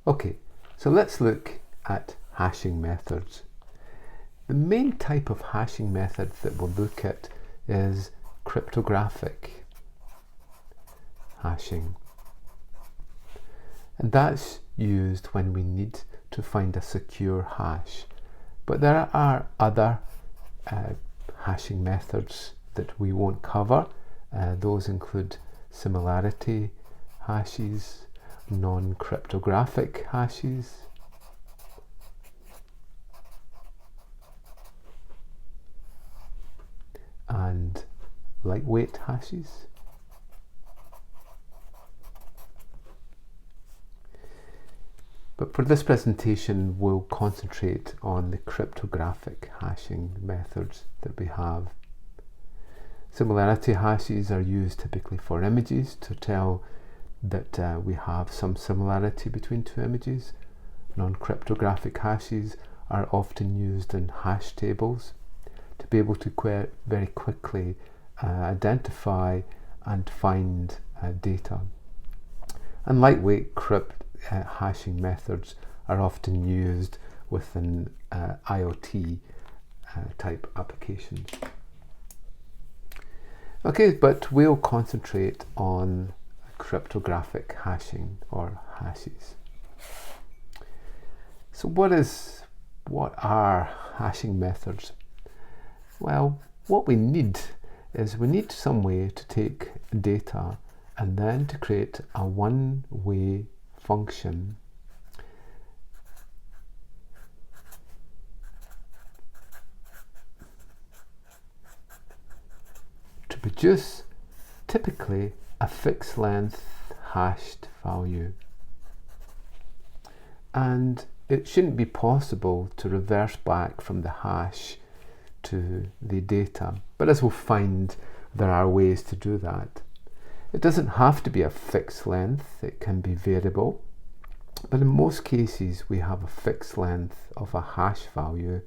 Okay, so let's look at hashing methods. The main type of hashing method that we'll look at is cryptographic hashing. And that's used when we need to find a secure hash. But there are other hashing methods that we won't cover. Those include similarity hashes, non-cryptographic hashes, and lightweight hashes. But for this presentation, we'll concentrate on the cryptographic hashing methods that we have. Similarity hashes are used typically for images to tell that we have some similarity between two images. Non-cryptographic hashes are often used in hash tables to be able to very quickly identify and find data. And lightweight hashing methods are often used within IoT type applications. Okay, but we'll concentrate on cryptographic hashing or hashes. So what are hashing methods? Well, what we need is some way to take data and then to create a one-way function to produce typically a fixed length hashed value. And it shouldn't be possible to reverse back from the hash to the data, but as we'll find, there are ways to do that. It doesn't have to be a fixed length, it can be variable, but in most cases we have a fixed length of a hash value,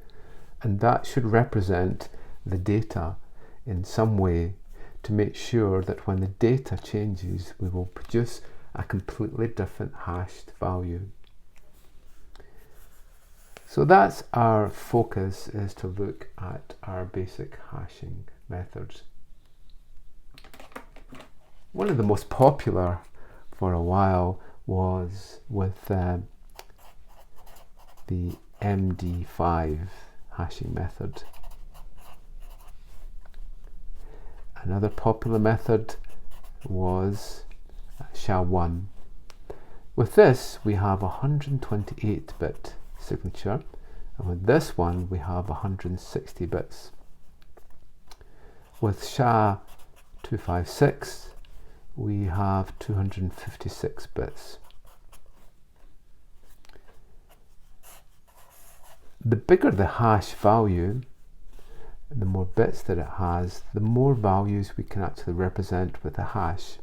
and that should represent the data in some way to make sure that when the data changes, we will produce a completely different hashed value. So that's our focus, is to look at our basic hashing methods. One of the most popular for a while was with the MD5 hashing method. Another popular method was SHA-1. With this, we have a 128-bit signature, and with this one we have 160 bits. With SHA-256 we have 256 bits. The bigger the hash value, the more bits that it has, the more values we can actually represent with a hash.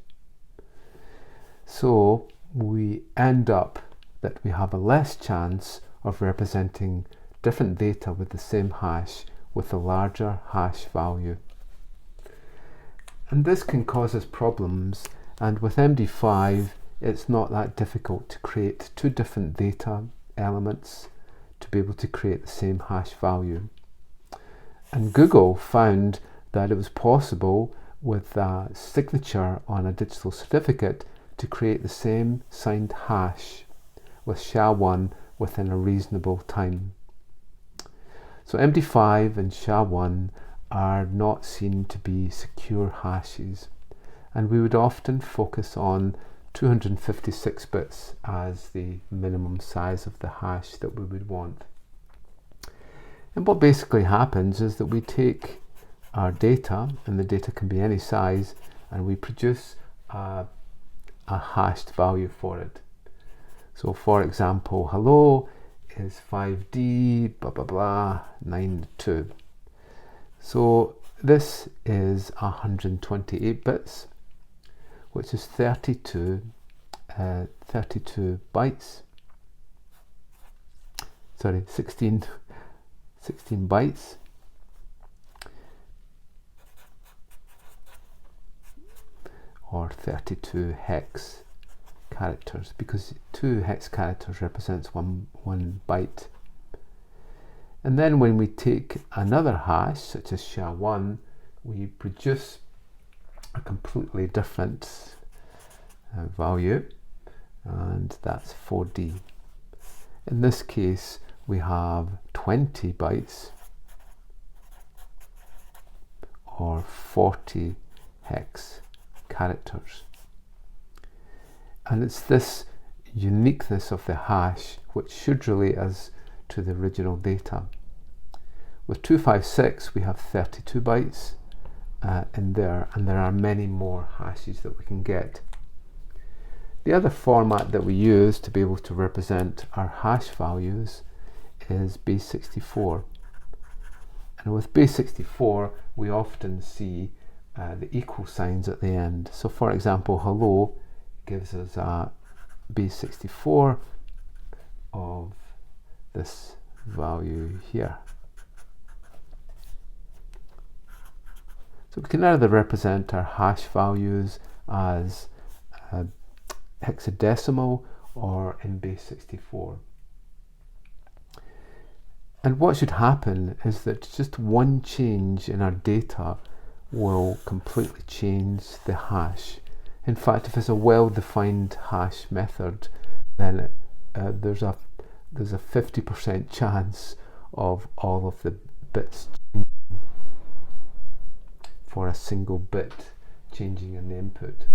So we end up that we have a less chance of representing different data with the same hash with a larger hash value. And this can cause us problems, and with MD5 it's not that difficult to create two different data elements to be able to create the same hash value. And Google found that it was possible with a signature on a digital certificate to create the same signed hash with SHA-1 within a reasonable time. So MD5 and SHA-1 are not seen to be secure hashes, and we would often focus on 256 bits as the minimum size of the hash that we would want. And what basically happens is that we take our data, and the data can be any size, and we produce a hashed value for it. So for example, hello is 5D blah blah blah 92. So this is 128 bits, which is 32 bytes. Sorry, 16 bytes. Or 32 hex characters, because 2 hex characters represents one byte. And then when we take another hash, such as SHA-1, we produce a completely different value, and that's 4D. In this case, we have 20 bytes or 40 hex characters. And it's this uniqueness of the hash which should relate us to the original data. With 256 we have 32 bytes in there, and there are many more hashes that we can get. The other format that we use to be able to represent our hash values is base 64. And with base 64 we often see the equal signs at the end. So for example, hello gives us a base 64 of this value here. So we can either represent our hash values as hexadecimal or in base 64. And what should happen is that just one change in our data will completely change the hash. In fact, if it's a well-defined hash method, then there's a 50% chance of all of the bits changing for a single bit changing in the input.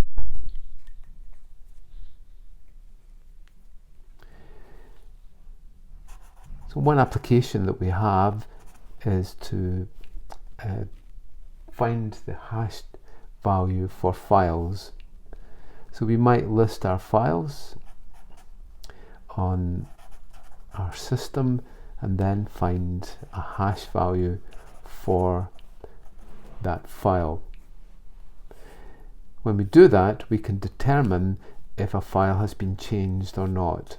So one application that we have is to find the hashed value for files. So we might list our files on our system and then find a hash value for that file. When we do that, we can determine if a file has been changed or not.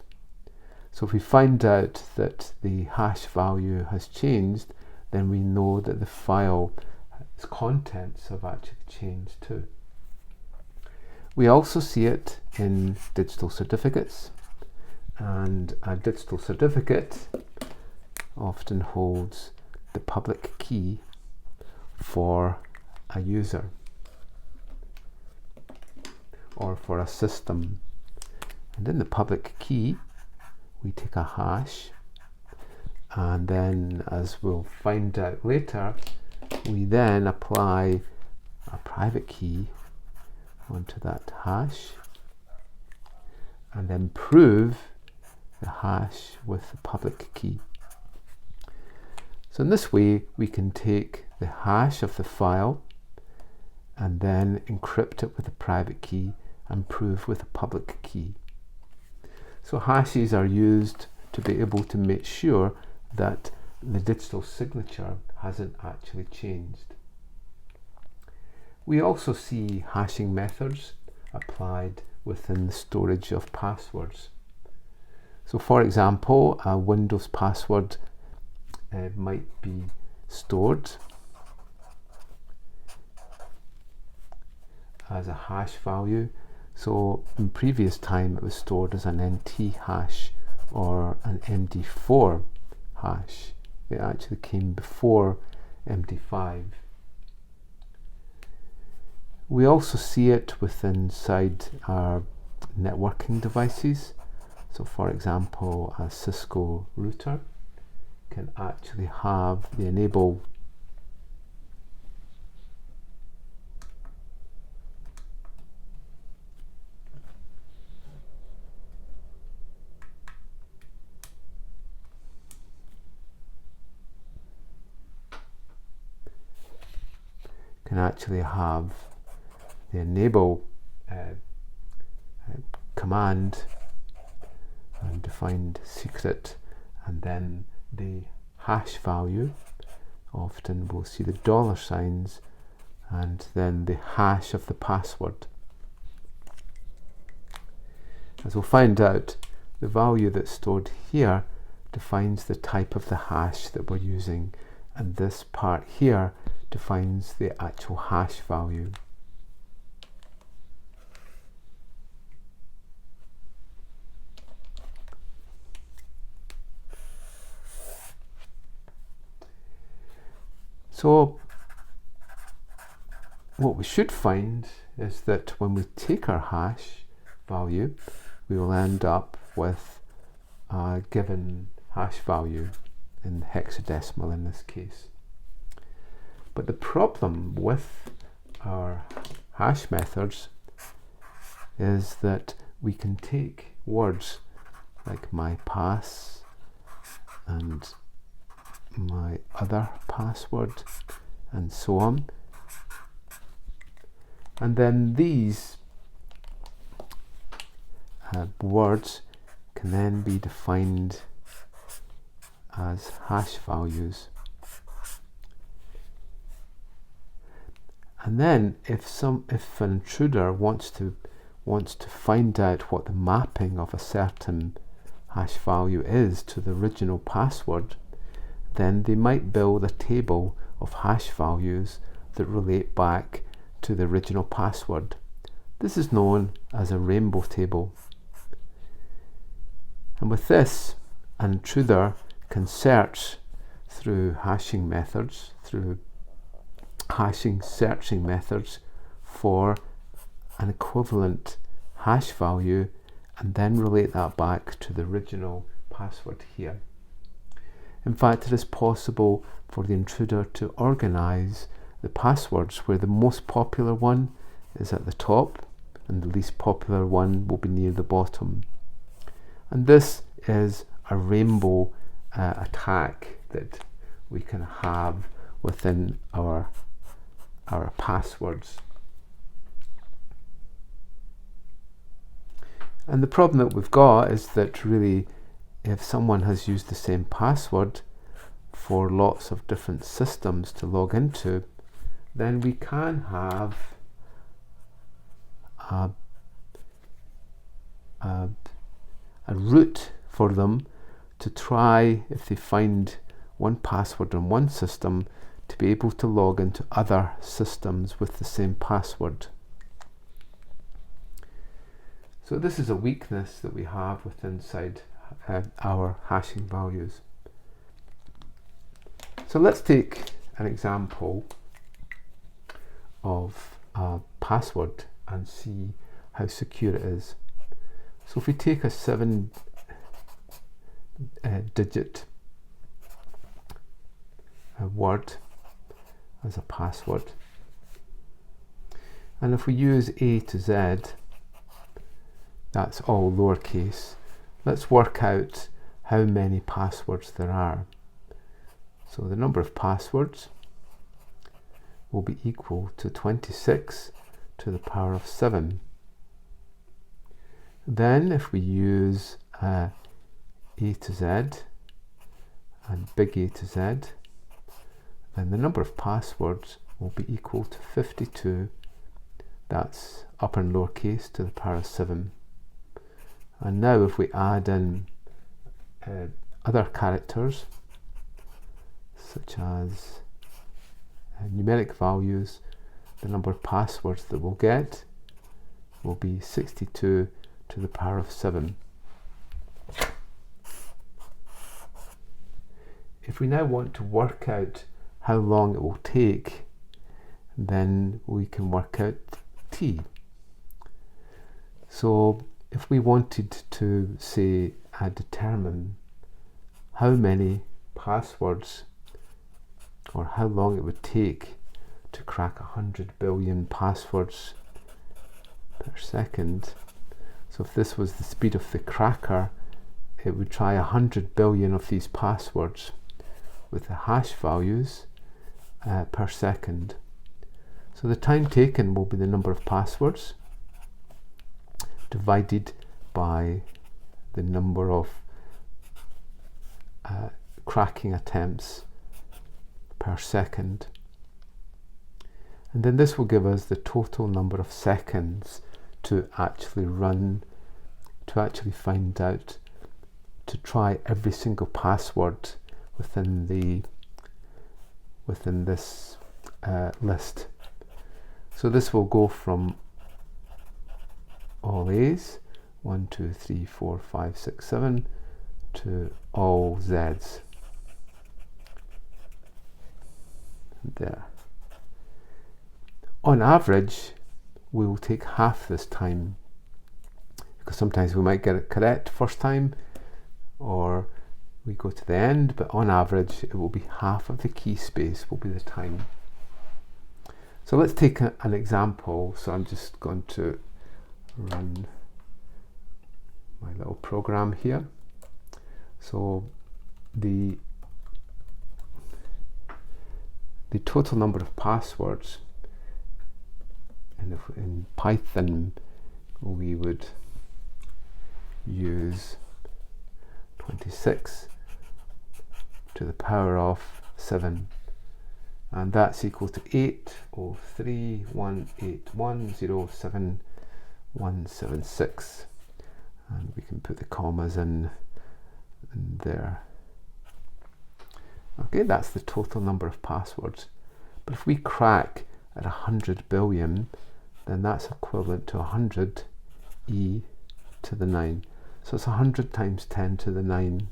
So if we find out that the hash value has changed, then we know that the file's contents have actually changed too. We also see it in digital certificates, and a digital certificate often holds the public key for a user or for a system. And in the public key we take a hash, and then, as we'll find out later, we then apply a private key onto that hash and then prove the hash with the public key. So in this way we can take the hash of the file and then encrypt it with a private key and prove with a public key. So hashes are used to be able to make sure that the digital signature hasn't actually changed. We also see hashing methods applied within the storage of passwords. So for example, a Windows password might be stored as a hash value. So in previous time it was stored as an NT hash or an MD4 hash. It actually came before MD5. We also see it inside our networking devices. So for example, a Cisco router can actually have the enable command and defined secret, and then the hash value. Often we'll see the dollar signs and then the hash of the password. As we'll find out, the value that's stored here defines the type of the hash that we're using, and this part here defines the actual hash value. So what we should find is that when we take our hash value, we will end up with a given hash value in hexadecimal in this case. But the problem with our hash methods is that we can take words like my pass and my other password and so on, and then these words can then be defined as hash values. And then if an intruder wants to find out what the mapping of a certain hash value is to the original password, then they might build a table of hash values that relate back to the original password. This is known as a rainbow table. And with this, an intruder can search through hashing methods, through hashing searching methods for an equivalent hash value and then relate that back to the original password here. In fact, it is possible for the intruder to organize the passwords where the most popular one is at the top and the least popular one will be near the bottom. And this is a rainbow attack that we can have within our passwords. And the problem that we've got is that really, if someone has used the same password for lots of different systems to log into, then we can have a route for them to try, if they find one password on one system, to be able to log into other systems with the same password. So this is a weakness that we have inside our hashing values. So let's take an example of a password and see how secure it is. So if we take a 7-digit word as a password, and if we use A to Z, that's all lowercase, let's work out how many passwords there are. So the number of passwords will be equal to 26 to the power of 7. Then if we use A to Z and big A to Z, then the number of passwords will be equal to 52. That's upper and lower case to the power of 7. And now if we add in other characters, such as numeric values, the number of passwords that we'll get will be 62 to the power of 7. If we now want to work out how long it will take, then we can work out t. So if we wanted to say determine how many passwords or how long it would take to crack 100 billion passwords per second, so if this was the speed of the cracker, it would try 100 billion of these passwords with the hash values per second. So the time taken will be the number of passwords divided by the number of cracking attempts per second. And then this will give us the total number of seconds to actually run, to actually find out, to try every single password within this list. So this will go from all A's, 1, 2, 3, 4, 5, 6, 7, to all Z's. there. On average, we will take half this time, because sometimes we might get it correct first time, or we go to the end, but on average it will be half of the key space will be the time. So let's take an example. So I'm just going to run my little program here. So the total number of passwords, and if in Python we would use 26 to the power of 7, and that's equal to 803.181.07176, and we can put the commas in there. Okay, that's the total number of passwords. But if we crack at 100 billion, then that's equivalent to 100 e to the 9. So it's 100 times 10 to the 9.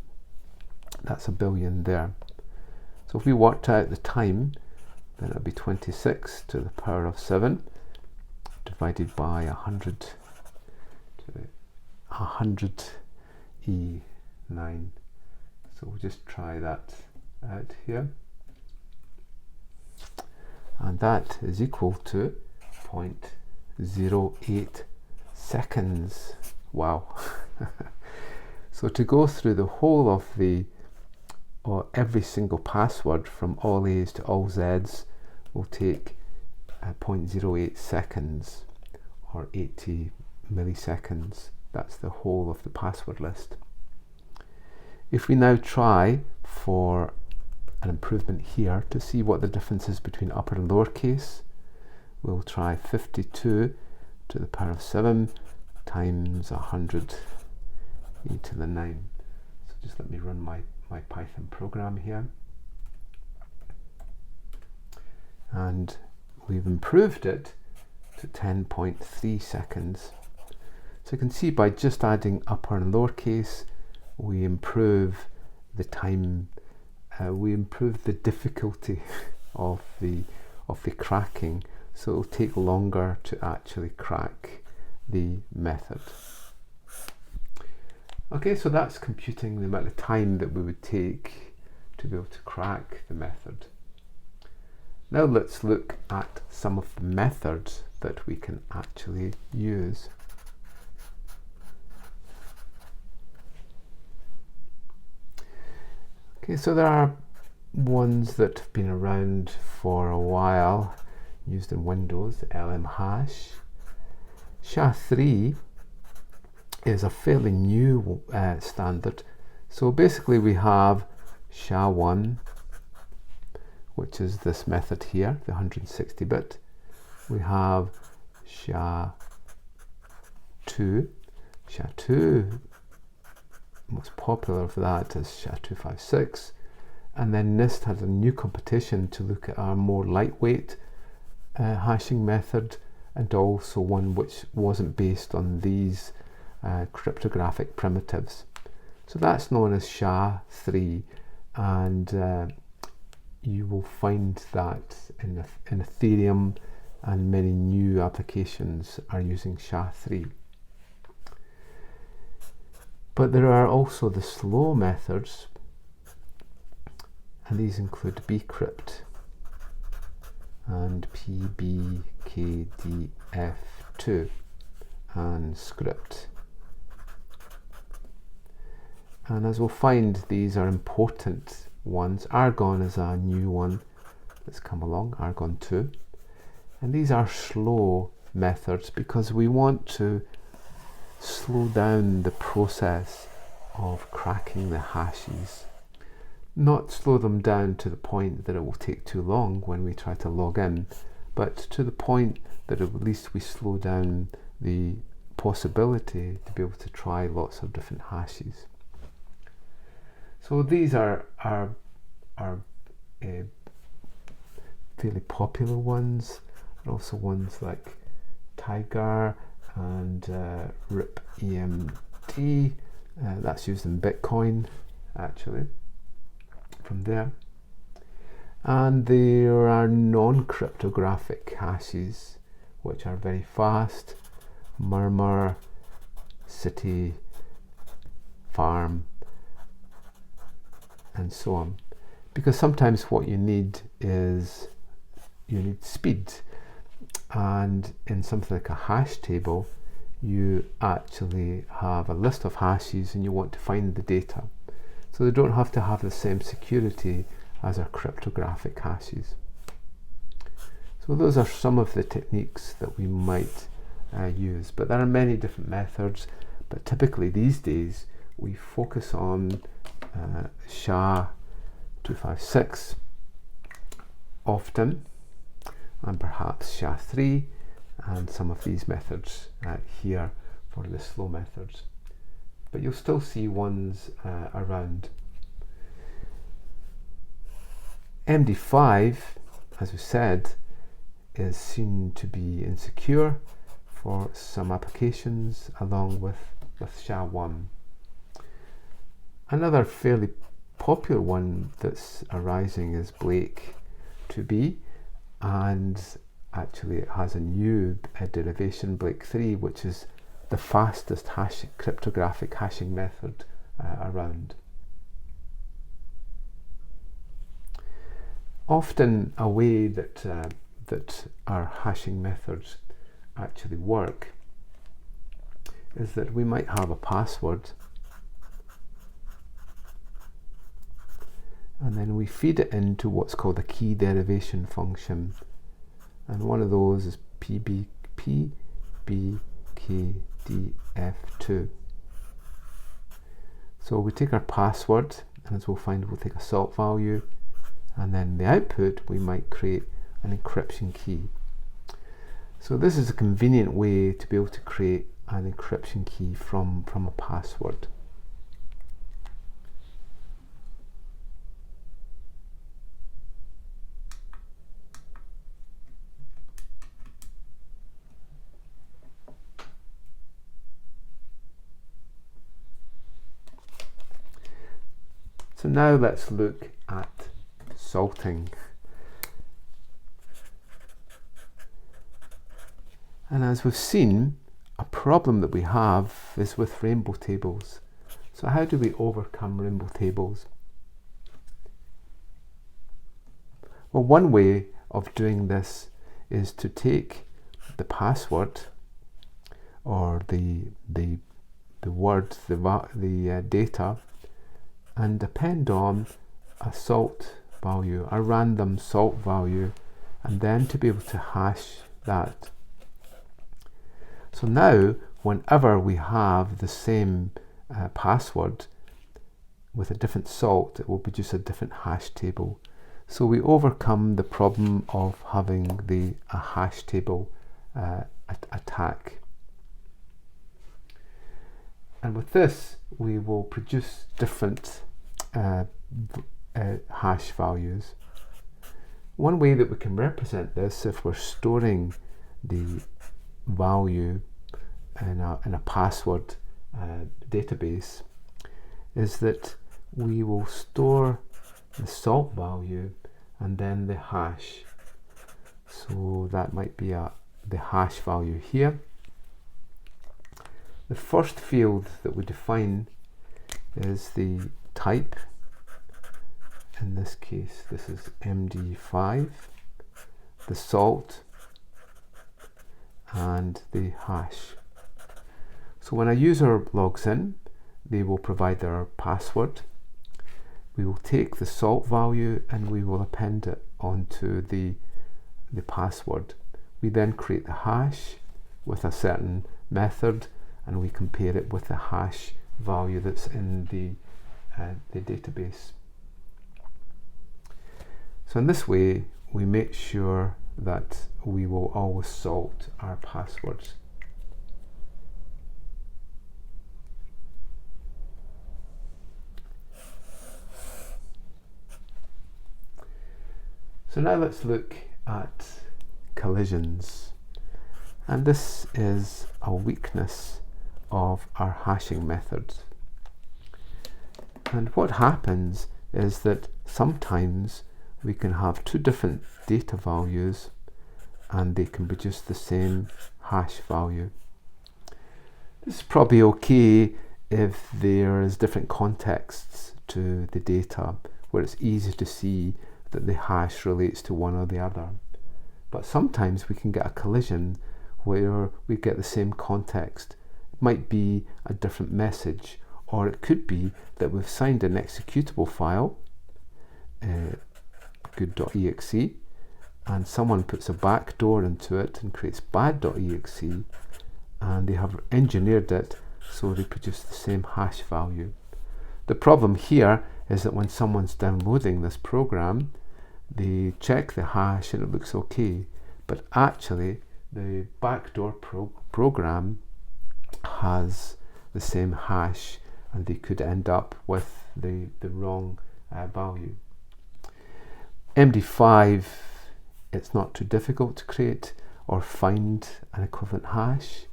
That's a billion there. So if we worked out the time, then it would be 26 to the power of 7 divided by 100 to 100 e 9. So we'll just try that out here. And that is equal to 0.08 seconds. Wow. So to go through the whole of every single password from all A's to all Z's will take 0.08 seconds, or 80 milliseconds. That's the whole of the password list. If we now try for an improvement here to see what the difference is between upper and lower case, we'll try 52 to the power of 7 times 100 e to the 9. So just let me run my Python program here. And we've improved it to 10.3 seconds. So you can see by just adding upper and lower case, we improve the time, we improve the difficulty of the cracking. So it'll take longer to actually crack the method. Okay, so that's computing the amount of time that we would take to be able to crack the method. Now let's look at some of the methods that we can actually use. Okay, so there are ones that have been around for a while, used in Windows, LM hash. SHA-3 is a fairly new standard. So basically we have SHA-1, which is this method here, the 160-bit. We have SHA-2. SHA-2, most popular of that is SHA-256. And then NIST had a new competition to look at a more lightweight hashing method, and also one which wasn't based on these cryptographic primitives. So that's known as SHA-3, and you will find that in Ethereum, and many new applications are using SHA-3. But there are also the slow methods, and these include bcrypt and PBKDF2 and script. And as we'll find, these are important ones. Argon is a new one that's come along, Argon 2. And these are slow methods because we want to slow down the process of cracking the hashes. Not slow them down to the point that it will take too long when we try to log in, but to the point that at least we slow down the possibility to be able to try lots of different hashes. So these are fairly popular ones, and also ones like Tiger and RIP EMD. That's used in Bitcoin, actually, from there. And there are non-cryptographic hashes, which are very fast: murmur, city, farm, and so on. Because sometimes what you need is speed, and in something like a hash table you actually have a list of hashes and you want to find the data, so they don't have to have the same security as our cryptographic hashes. So those are some of the techniques that we might use, but there are many different methods, but typically these days we focus on SHA-256 often, and perhaps SHA-3, and some of these methods here for the slow methods. But you'll still see ones around. MD5, as we said, is seen to be insecure for some applications, along with SHA-1. Another fairly popular one that's arising is Blake 2B, and actually it has a new derivation, Blake 3, which is the fastest cryptographic hashing method around. Often a way that our hashing methods actually work is that we might have a password, and then we feed it into what's called a key derivation function, and one of those is PBKDF2. So we take our password, and as we'll find, we'll take a salt value, and then the output we might create an encryption key. So this is a convenient way to be able to create an encryption key from a password. So now let's look at salting. And as we've seen, a problem that we have is with rainbow tables. So how do we overcome rainbow tables? Well, one way of doing this is to take the password, or the word, the data, and depend on a salt value, a random salt value, and then to be able to hash that. So now, whenever we have the same password with a different salt, it will produce a different hash table. So we overcome the problem of having a hash table attack. And with this, we will produce different hash values. One way that we can represent this, if we're storing the value in a password database, is that we will store the salt value and then the hash. So that might be the hash value here. The first field that we define is the type. In this case, this is MD5, the salt, and the hash. So when a user logs in, they will provide their password. We will take the salt value and we will append it onto the password. We then create the hash with a certain method, and we compare it with the hash value that's in the database. So in this way, we make sure that we will always salt our passwords. So now let's look at collisions. And this is a weakness of our hashing methods. And what happens is that sometimes we can have two different data values and they can produce the same hash value. This is probably okay if there is different contexts to the data where it's easy to see that the hash relates to one or the other. But sometimes we can get a collision where we get the same context. It might be a different message, or it could be that we've signed an executable file, good.exe, and someone puts a backdoor into it and creates bad.exe, and they have engineered it so they produce the same hash value. The problem here is that when someone's downloading this program, they check the hash and it looks okay, but actually the backdoor program has the same hash and they could end up with the wrong value. MD5, it's not too difficult to create or find an equivalent hash.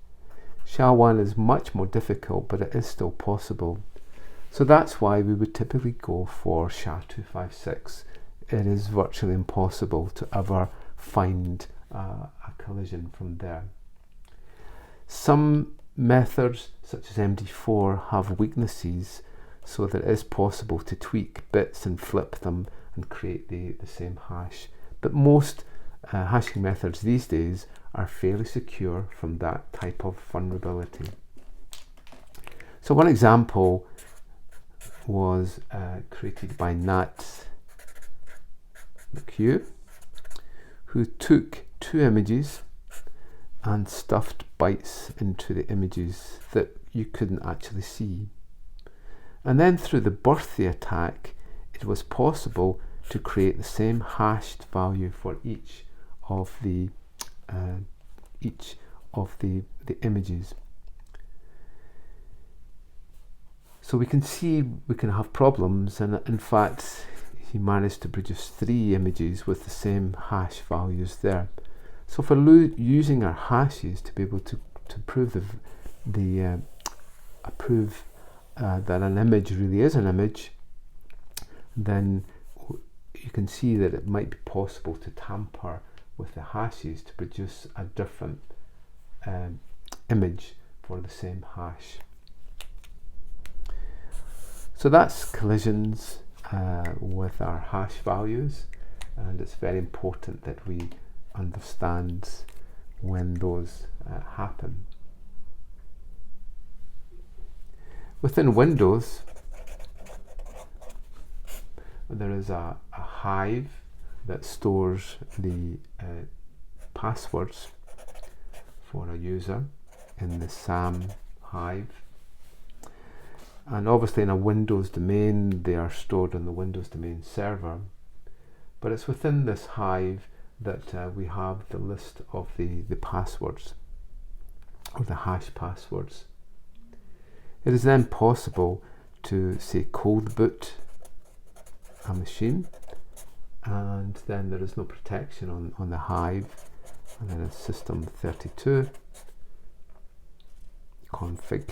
SHA-1 is much more difficult, but it is still possible. So that's why we would typically go for SHA-256. It is virtually impossible to ever find a collision from there. Some methods, such as MD4, have weaknesses, so that it is possible to tweak bits and flip them and create the same hash. But most hashing methods these days are fairly secure from that type of vulnerability. So one example was created by Nat McHugh, who took two images and stuffed bytes into the images that you couldn't actually see. And then through the birthday attack, it was possible to create the same hashed value for each of the images. So we can see we can have problems, and in fact he managed to produce 3 images with the same hash values there. So for using our hashes to be able to prove that an image really is an image, then you can see that it might be possible to tamper with the hashes to produce a different image for the same hash. So that's collisions with our hash values, and it's very important that we understand when those happen. Within Windows, there is a hive that stores the passwords for a user in the SAM hive. And obviously in a Windows domain, they are stored on the Windows domain server. But it's within this hive that we have the list of the passwords, or the hash passwords. It is then possible to, say, cold boot a machine, and then there is no protection on the hive, and then it's system32 config.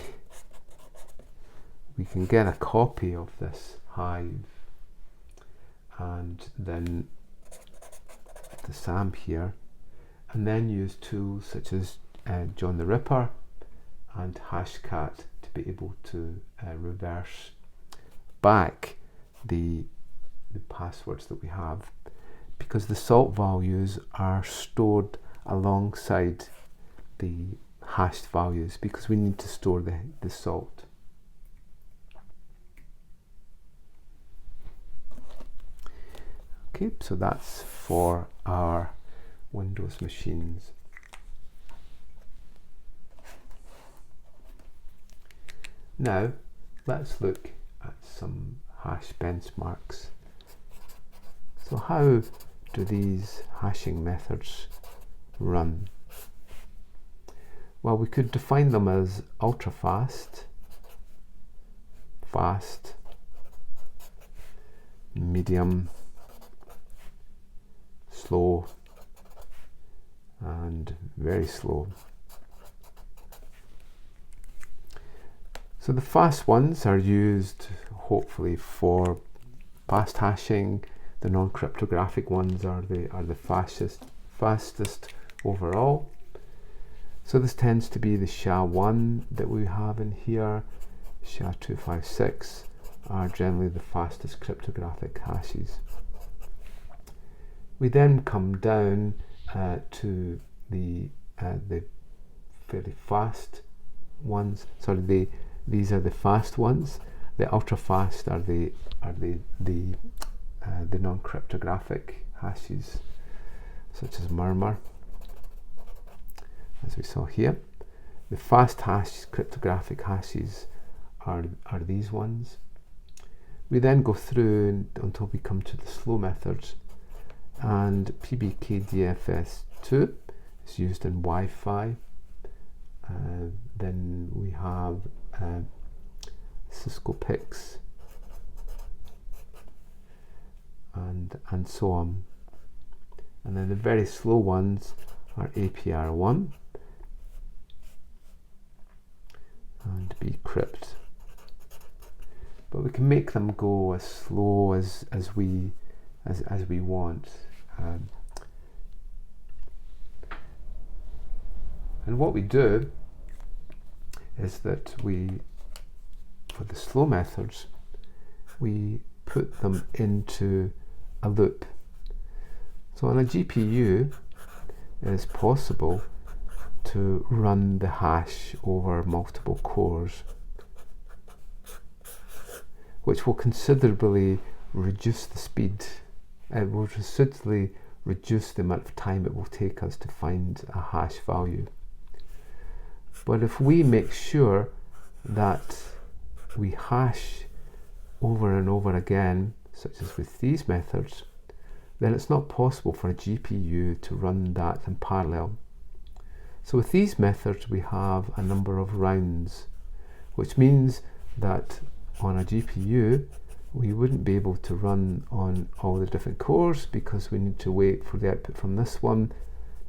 We can get a copy of this hive and then the SAM here, and then use tools such as John the Ripper and Hashcat to be able to reverse back the passwords that we have, because the salt values are stored alongside the hashed values, because we need to store the salt. Okay, so that's for our Windows machines. Now, let's look at some hash benchmarks. So how do these hashing methods run? Well, we could define them as ultra fast, fast, medium, slow, and very slow. So the fast ones are used hopefully for fast hashing. The non-cryptographic ones are the fastest overall. So this tends to be the SHA-1 that we have in here. SHA-256 are generally the fastest cryptographic hashes. We then come down to the fairly fast ones. Sorry, these are the fast ones. The ultra fast are the non-cryptographic hashes, such as murmur, as we saw here. The fast hash cryptographic hashes are these ones. We then go through until we come to the slow methods, and PBKDFS2 is used in Wi-Fi. Then we have Cisco PIX and so on. And then the very slow ones are APR1 and bcrypt. But we can make them go as slow as we want. And what we do is that for the slow methods, we put them into a loop. So on a GPU, it is possible to run the hash over multiple cores, which will considerably reduce the speed. It will considerably reduce the amount of time it will take us to find a hash value. But if we make sure that we hash over and over again, such as with these methods, then it's not possible for a GPU to run that in parallel. So with these methods, we have a number of rounds, which means that on a GPU, we wouldn't be able to run on all the different cores because we need to wait for the output from this one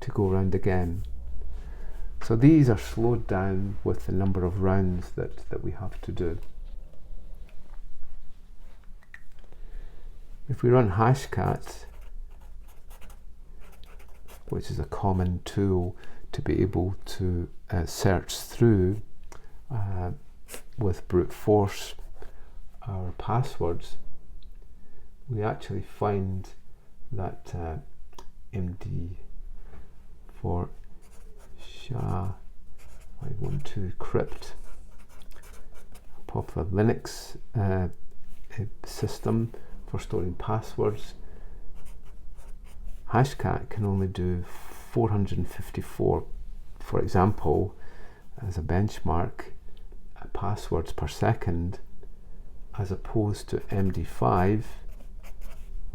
to go round again. So these are slowed down with the number of rounds that we have to do. If we run Hashcat, which is a common tool to be able to search through with brute force our passwords, we actually find that MD for SHA-512 crypt, a popular Linux system for storing passwords. Hashcat can only do 454, for example, as a benchmark, passwords per second, as opposed to MD5,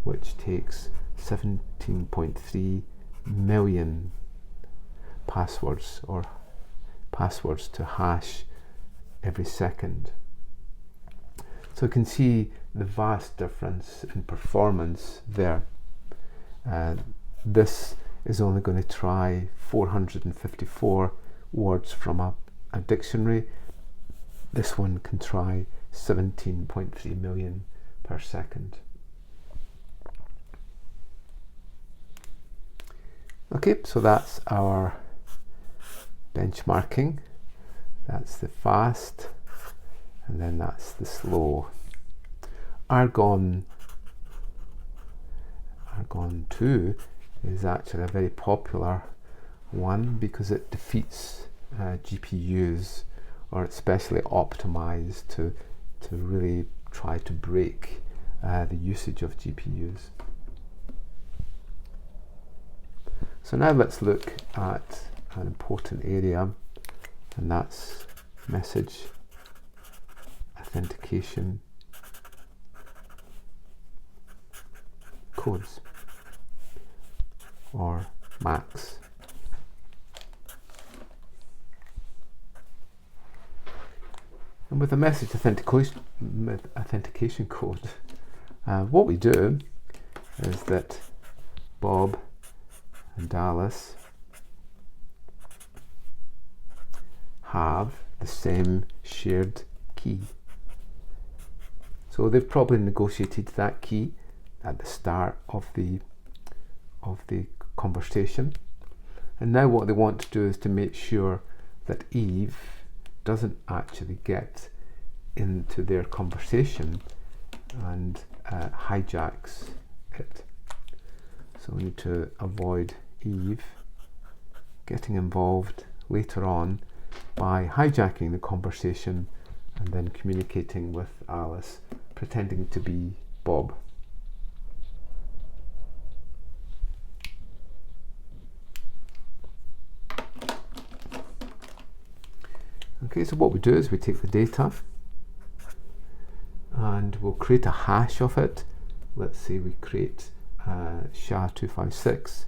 which takes 17.3 million passwords to hash every second. So you can see the vast difference in performance there. This is only going to try 454 words from a dictionary. This one can try 17.3 million per second. Okay, so that's our benchmarking. That's the fast, and then that's the slow. Argon 2 is actually a very popular one because it defeats GPUs, or it's specially optimized to really try to break the usage of GPUs. So now let's look at an important area, and that's message authentication codes, or MACs. And with a message authentication code, what we do is that Bob and Dallas have the same shared key. So they've probably negotiated that key at the start of the conversation. And now what they want to do is to make sure that Eve doesn't actually get into their conversation and hijacks it. So we need to avoid Eve getting involved later on by hijacking the conversation and then communicating with Alice, pretending to be Bob. Okay, so what we do is we take the data and we'll create a hash of it. Let's say we create SHA-256,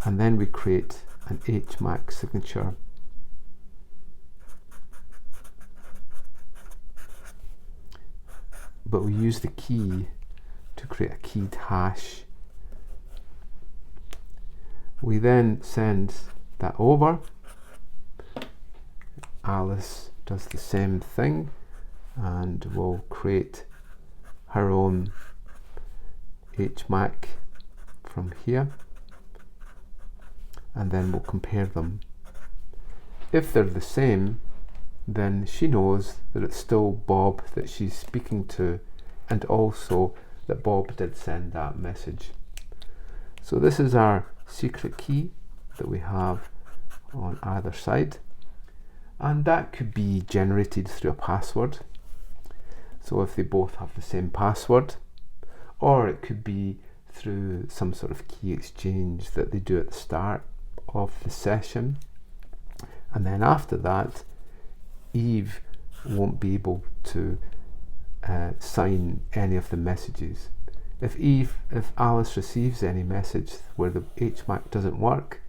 and then we create an HMAC signature. But we use the key to create a keyed hash. We then send that over. Alice does the same thing and will create her own HMAC from here, and then we'll compare them. If they're the same, then she knows that it's still Bob that she's speaking to, and also that Bob did send that message. So this is our secret key that we have on either side, and that could be generated through a password. So if they both have the same password, or it could be through some sort of key exchange that they do at the start of the session, and then after that Eve won't be able to sign any of the messages. If Alice receives any message where the HMAC doesn't work,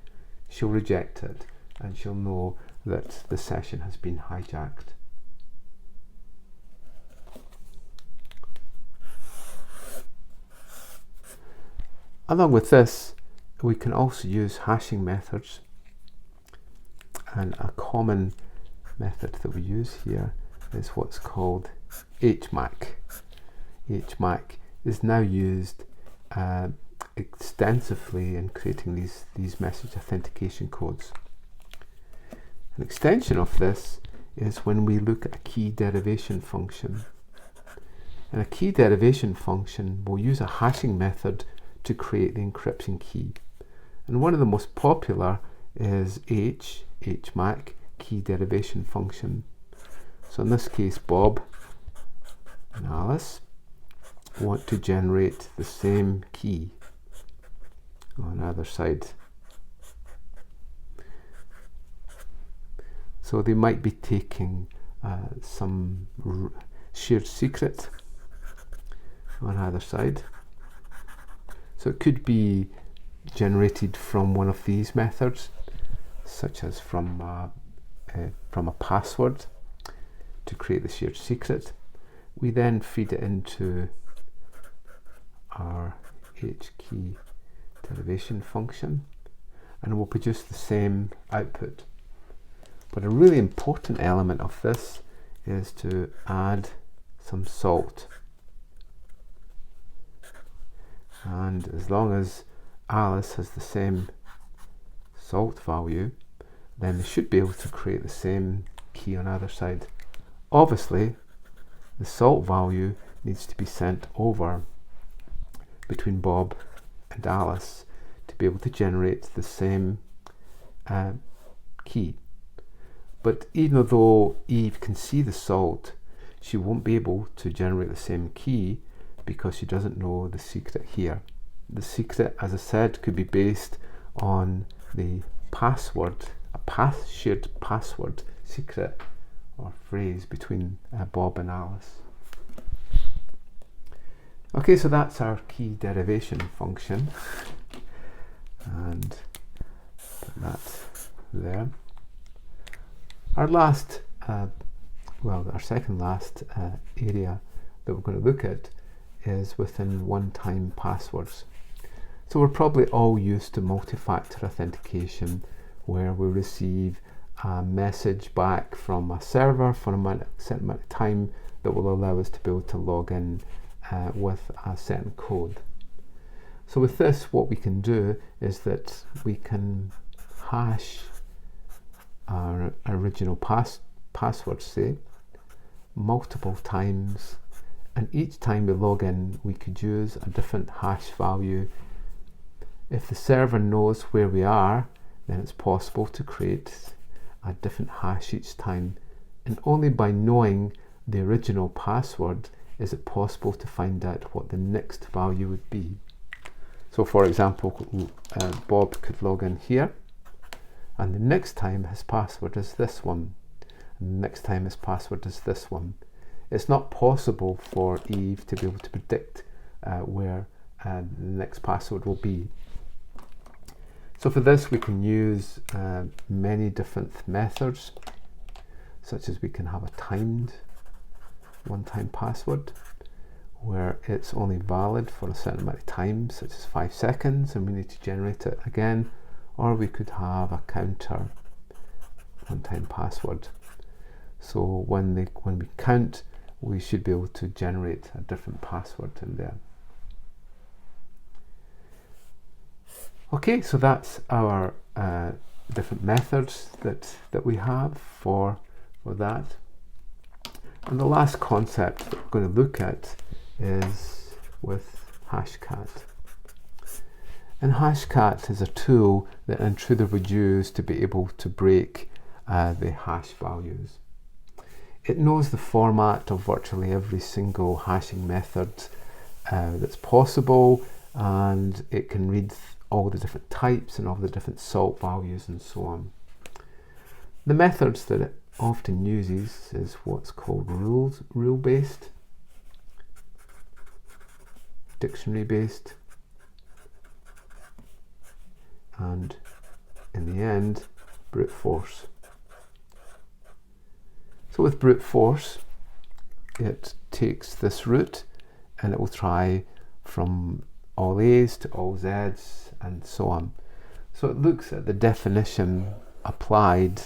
she'll reject it and she'll know that the session has been hijacked. Along with this, we can also use hashing methods, and a common method that we use here is what's called HMAC. HMAC is now used extensively in creating these message authentication codes. An extension of this is when we look at a key derivation function. In a key derivation function, we'll use a hashing method to create the encryption key. And one of the most popular is HMAC, key derivation function. So in this case, Bob and Alice want to generate the same key on either side. So they might be taking some shared secret on either side. So it could be generated from one of these methods, such as from a password to create the shared secret. We then feed it into our HKey derivation function, and we'll produce the same output. But a really important element of this is to add some salt. And as long as Alice has the same salt value, then they should be able to create the same key on either side. Obviously, the salt value needs to be sent over between Bob and Alice to be able to generate the same key. But even though Eve can see the salt, she won't be able to generate the same key because she doesn't know the secret here. The secret, as I said, could be based on the password, shared password secret or phrase between Bob and Alice. Okay, so that's our key derivation function, and put that there. Our second last area that we're going to look at is within one-time passwords. So we're probably all used to multi-factor authentication, where we receive a message back from a server for a certain amount of time that will allow us to be able to log in with a certain code. So with this, what we can do is that we can hash our original password, say, multiple times, and each time we log in we could use a different hash value. If the server knows where we are, then it's possible to create a different hash each time, and only by knowing the original password is it possible to find out what the next value would be. So for example, Bob could log in here, and the next time his password is this one, and the next time his password is this one. It's not possible for Eve to be able to predict where the next password will be. So for this we can use many different methods, such as we can have a timed one-time password where it's only valid for a certain amount of time, such as 5 seconds, and we need to generate it again. Or we could have a counter one-time password. So when we count, we should be able to generate a different password in there. Okay, so that's our different methods that we have for that. And the last concept that we're going to look at is with Hashcat. And Hashcat is a tool that an intruder would use to be able to break the hash values. It knows the format of virtually every single hashing method that's possible, and it can read all the different types and all the different salt values and so on. The methods that it often uses is what's called rule-based, dictionary-based, and in the end, brute force. So with brute force, it takes this route and it will try from all A's to all Z's and so on. So it looks at the definition applied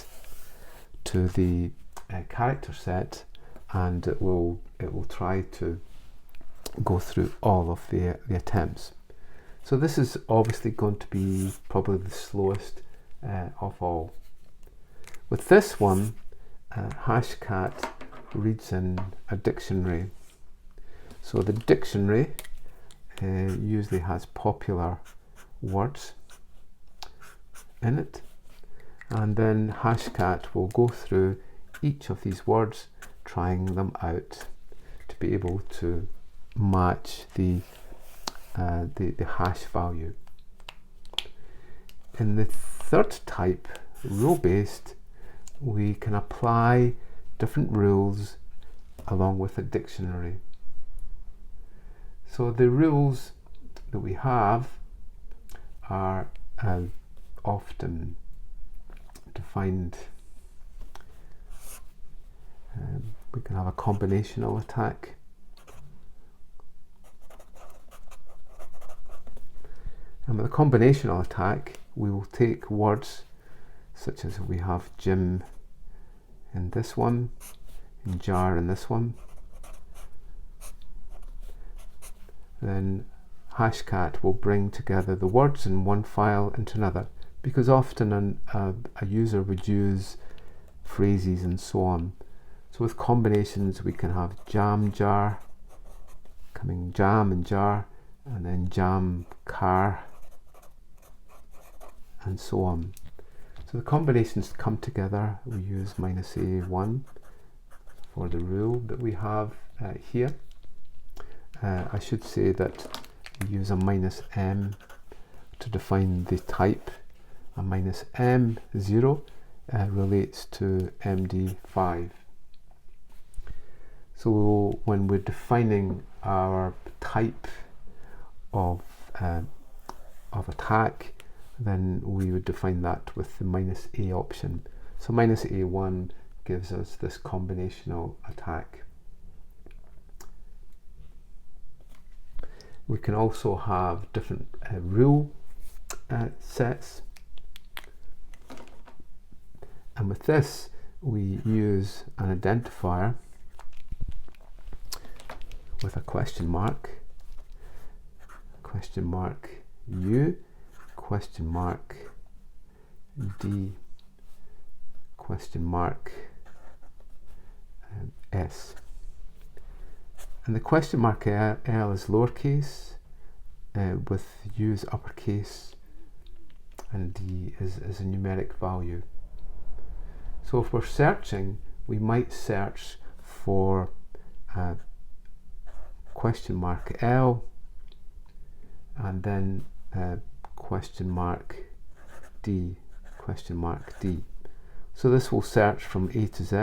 to the character set, and it will try to go through all of the attempts. So this is obviously going to be probably the slowest of all. With this one, Hashcat reads in a dictionary. So the dictionary usually has popular words in it, and then Hashcat will go through each of these words, trying them out to be able to match the hash value. In the third type, rule-based, we can apply different rules along with a dictionary. So the rules that we have are often defined. We can have a combinational attack. And with a combinational attack, we will take words such as we have Jim in this one, and jar in this one. Then Hashcat will bring together the words in one file into another, because often a user would use phrases and so on. So with combinations, we can have jam jar, coming jam and jar, and then jam car, and so on. So the combinations come together. We use -A1 for the rule that we have here. I should say that we use a -M to define the type. A -M0 relates to MD5. So when we're defining our type of attack, then we would define that with the -A option. So -A1 gives us this combinational attack. We can also have different rule sets, and with this we use an identifier with a question mark question mark U, question mark D, question mark S. And the question mark L is lowercase, with U is uppercase, and D is a numeric value. So if we're searching, we might search for question mark L, and then question mark D, question mark D. So this will search from A to Z,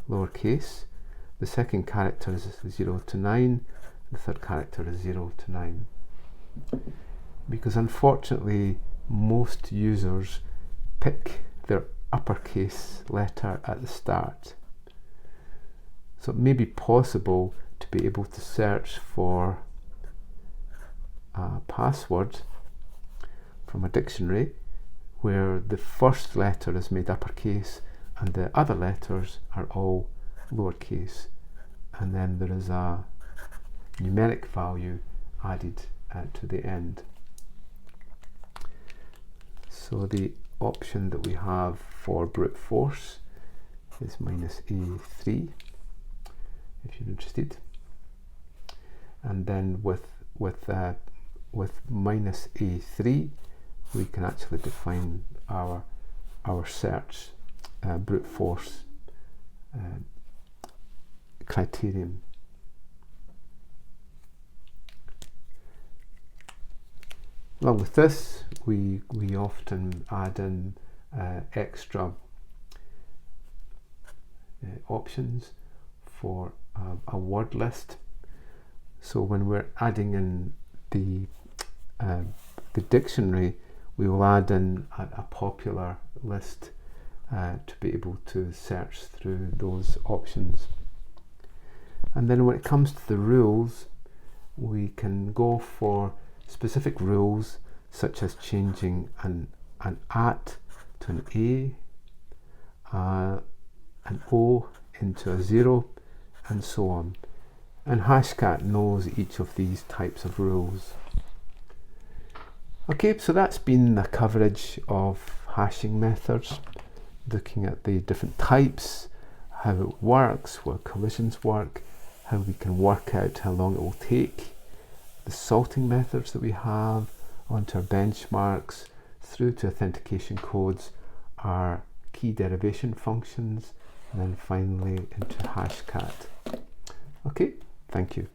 lowercase. The second character is 0 to 9, the third character is 0 to 9. Because unfortunately most users pick their uppercase letter at the start. So it may be possible to be able to search for a password from a dictionary where the first letter is made uppercase and the other letters are all lowercase, and then there is a numeric value added to the end. So the option that we have for brute force is -A3 if you're interested, and then with -A3 we can actually define our search brute force criterion. Along with this, we often add in extra options for a word list. So when we're adding in the dictionary, we will add in a popular list to be able to search through those options. And then when it comes to the rules, we can go for specific rules such as changing an at to an A, an O into a 0, and so on. And Hashcat knows each of these types of rules. Okay, so that's been the coverage of hashing methods, looking at the different types, how it works, what collisions work, how we can work out how long it will take, the sorting methods that we have, onto our benchmarks, through to authentication codes, our key derivation functions, and then finally into Hashcat. Okay, thank you.